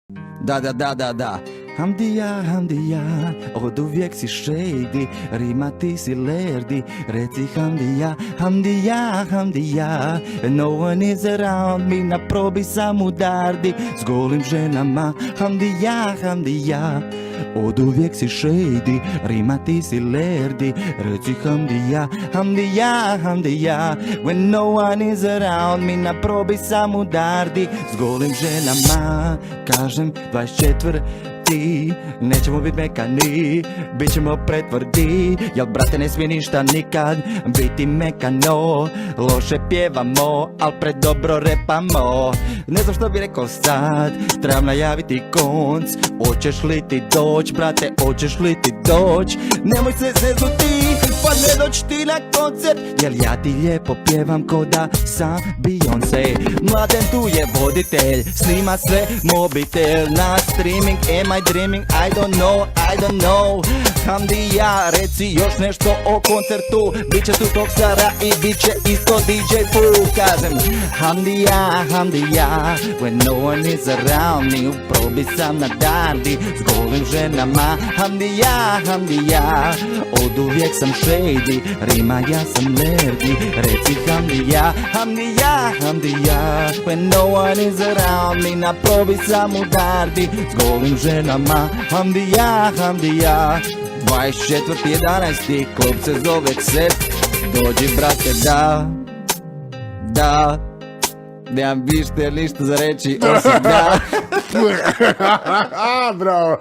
Da. Hamdija, od uvijek si shady, rima ti si lerdi, reci Hamdija, no one is around me, na probi sam udardi, s golim ženama, Hamdija, od uvijek si shady, rima ti si lerdi, reci Hamdija, when no one is around me, na probi sam udardi, s golim ženama, kažem 24 ti, nećemo bit mekani, bit ćemo pretvrdi, jel brate ne smije ništa nikad biti mekano, loše pjevamo, al predobro repamo, ne znam što bi rekao sad, trebam najaviti konc, hoćeš li ti doć, brate, hoćeš li ti doć, nemoj se zeznuti, pa ne doć ti na koncert, jel ja ti lijepo pjevam ko da sam Beyoncé, Mladen tu je voditelj, snima sve mobitel, na streaming, am I dreaming, I don't know, Hamdija, reci još nešto o koncertu, bit će tu Toksara i bit će isto DJ Fu, kažem Hamdija, when no one is around me, u probi sam na dardi, s golim ženama, Hamdija, od uvijek sam shady, rima ja sam lerdi, reci Hamdija, when no one is around me, na probi sam u dardi, s golim ženama, Hamdija, 24.11. klub se zove Ksept, dođi brate da, nemam ništa za reći osim da. Bravo.